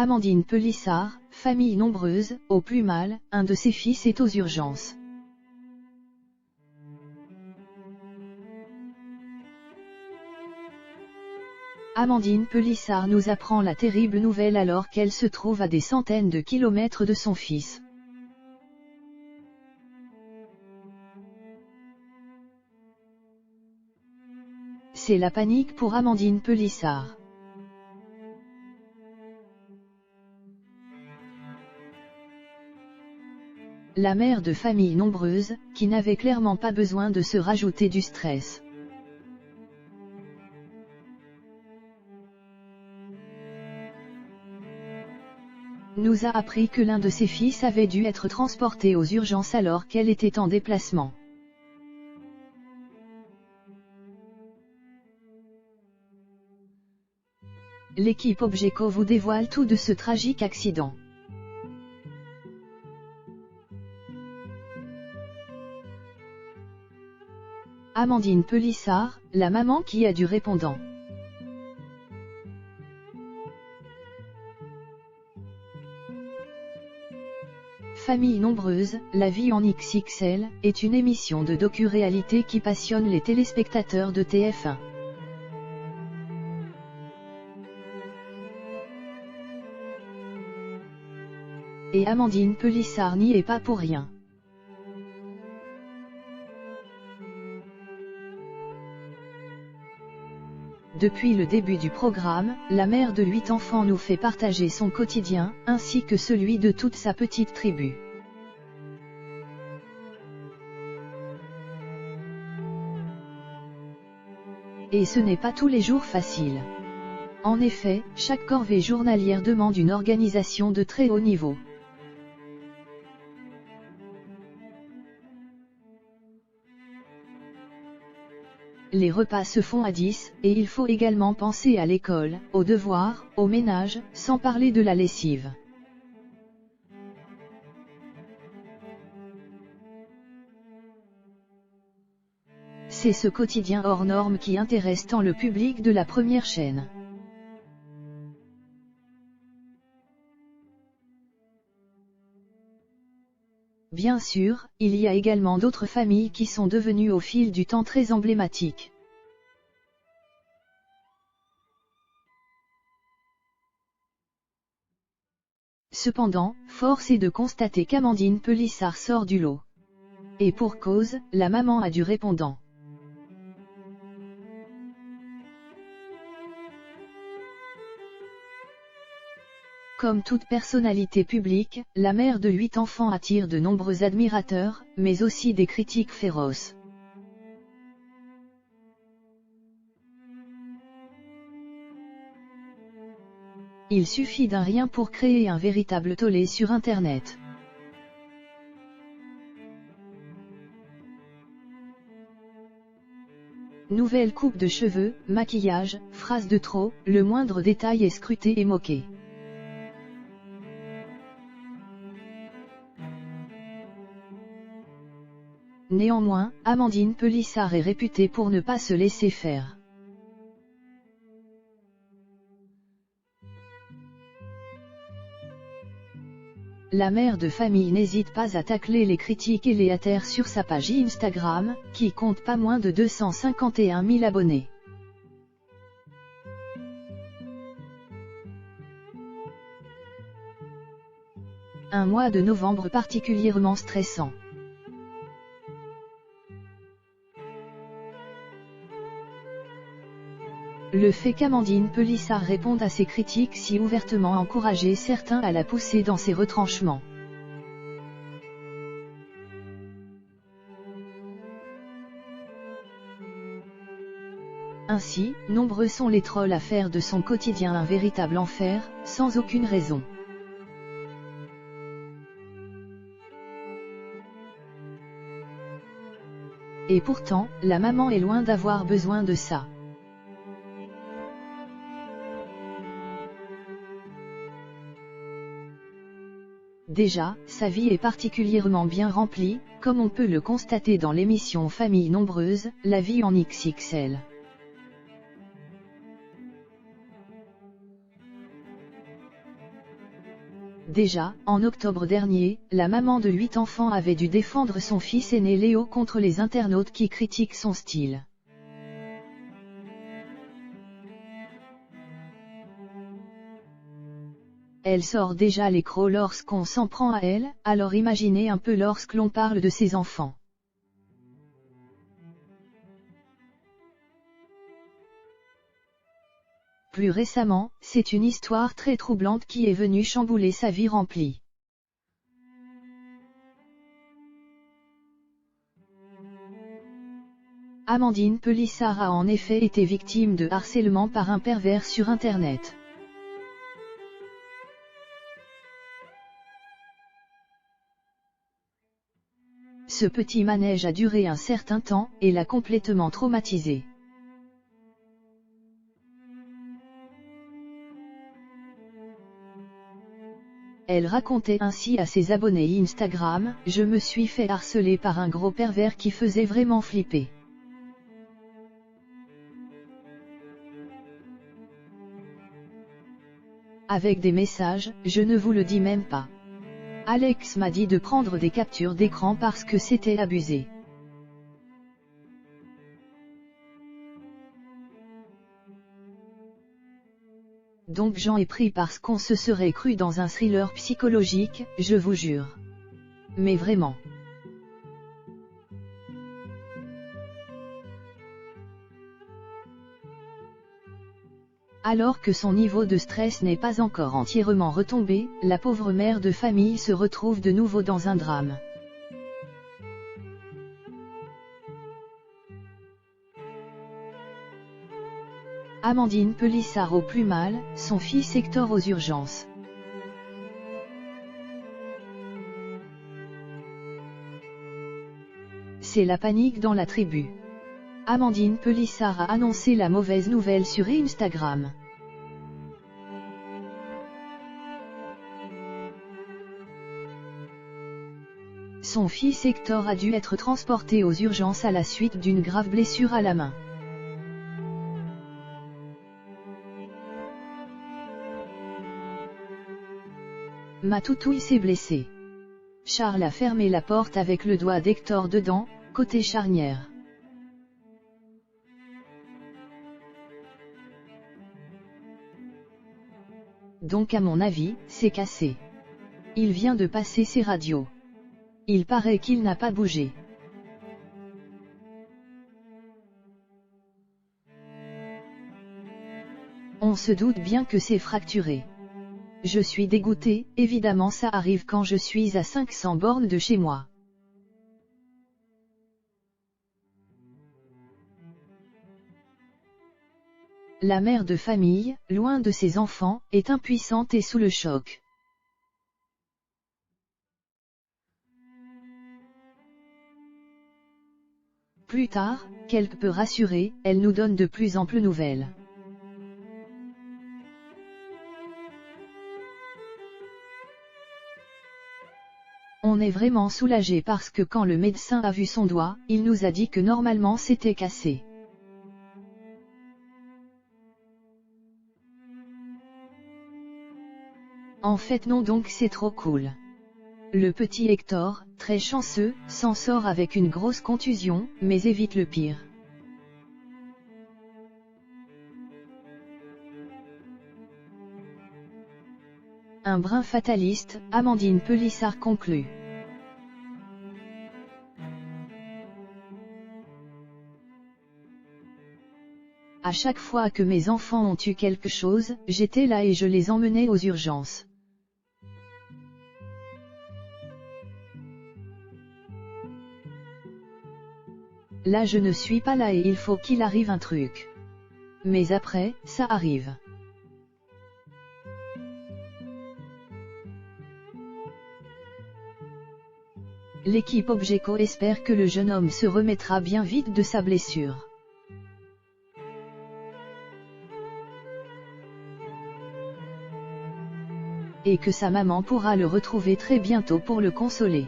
Amandine Pélissard, famille nombreuse, au plus mal, un de ses fils est aux urgences. Amandine Pélissard nous apprend la terrible nouvelle alors qu'elle se trouve à des centaines de kilomètres de son fils. C'est la panique pour Amandine Pélissard. La mère de famille nombreuse, qui n'avait clairement pas besoin de se rajouter du stress. Nous a appris que l'un de ses fils avait dû être transporté aux urgences alors qu'elle était en déplacement. L'équipe Obgeco vous dévoile tout de ce tragique accident. Amandine Pélissard, la maman qui a du répondant. Famille nombreuse, la vie en XXL, est une émission de docu-réalité qui passionne les téléspectateurs de TF1. Et Amandine Pélissard n'y est pas pour rien. Depuis le début du programme, la mère de 8 enfants nous fait partager son quotidien, ainsi que celui de toute sa petite tribu. Et ce n'est pas tous les jours facile. En effet, chaque corvée journalière demande une organisation de très haut niveau. Les repas se font à 10, et il faut également penser à l'école, aux devoirs, au ménage, sans parler de la lessive. C'est ce quotidien hors norme qui intéresse tant le public de la première chaîne. Bien sûr, il y a également d'autres familles qui sont devenues au fil du temps très emblématiques. Cependant, force est de constater qu'Amandine Pélissard sort du lot. Et pour cause, la maman a du répondant. Comme toute personnalité publique, la mère de 8 enfants attire de nombreux admirateurs, mais aussi des critiques féroces. Il suffit d'un rien pour créer un véritable tollé sur Internet. Nouvelle coupe de cheveux, maquillage, phrase de trop, le moindre détail est scruté et moqué. Néanmoins, Amandine Pélissard est réputée pour ne pas se laisser faire. La mère de famille n'hésite pas à tacler les critiques et les haters sur sa page Instagram, qui compte pas moins de 251 000 abonnés. Un mois de novembre particulièrement stressant. Le fait qu'Amandine Pélissard réponde à ces critiques si ouvertement a encouragé certains à la pousser dans ses retranchements. Ainsi, nombreux sont les trolls à faire de son quotidien un véritable enfer, sans aucune raison. Et pourtant, la maman est loin d'avoir besoin de ça. Déjà, sa vie est particulièrement bien remplie, comme on peut le constater dans l'émission Famille nombreuse, la vie en XXL. Déjà, en octobre dernier, la maman de 8 enfants avait dû défendre son fils aîné Léo contre les internautes qui critiquent son style. Elle sort déjà les crocs lorsqu'on s'en prend à elle, alors imaginez un peu lorsque l'on parle de ses enfants. Plus récemment, c'est une histoire très troublante qui est venue chambouler sa vie remplie. Amandine Pélissard a en effet été victime de harcèlement par un pervers sur Internet. Ce petit manège a duré un certain temps, et l'a complètement traumatisée. Elle racontait ainsi à ses abonnés Instagram: « Je me suis fait harceler par un gros pervers qui faisait vraiment flipper. Avec des messages, je ne vous le dis même pas. Alex m'a dit de prendre des captures d'écran parce que c'était abusé. Donc j'en ai pris parce qu'on se serait cru dans un thriller psychologique, je vous jure. Mais vraiment. » Alors que son niveau de stress n'est pas encore entièrement retombé, la pauvre mère de famille se retrouve de nouveau dans un drame. Amandine Pélissard au plus mal, son fils Hector aux urgences. C'est la panique dans la tribu. Amandine Pélissard a annoncé la mauvaise nouvelle sur Instagram. Son fils Hector a dû être transporté aux urgences à la suite d'une grave blessure à la main. Ma toutouille s'est blessée. Charles a fermé la porte avec le doigt d'Hector dedans, côté charnière. Donc à mon avis, c'est cassé. Il vient de passer ses radios. Il paraît qu'il n'a pas bougé. On se doute bien que c'est fracturé. Je suis dégoûté, évidemment ça arrive quand je suis à 500 bornes de chez moi. La mère de famille, loin de ses enfants, est impuissante et sous le choc. Plus tard, quelque peu rassurée, elle nous donne de plus amples nouvelles. On est vraiment soulagé parce que quand le médecin a vu son doigt, il nous a dit que normalement c'était cassé. En fait non, donc c'est trop cool. Le petit Hector, très chanceux, s'en sort avec une grosse contusion, mais évite le pire. Un brin fataliste, Amandine Pélissard conclut. À chaque fois que mes enfants ont eu quelque chose, j'étais là et je les emmenais aux urgences. Là je ne suis pas là et il faut qu'il arrive un truc. Mais après, ça arrive. L'équipe Obgeco espère que le jeune homme se remettra bien vite de sa blessure. Et que sa maman pourra le retrouver très bientôt pour le consoler.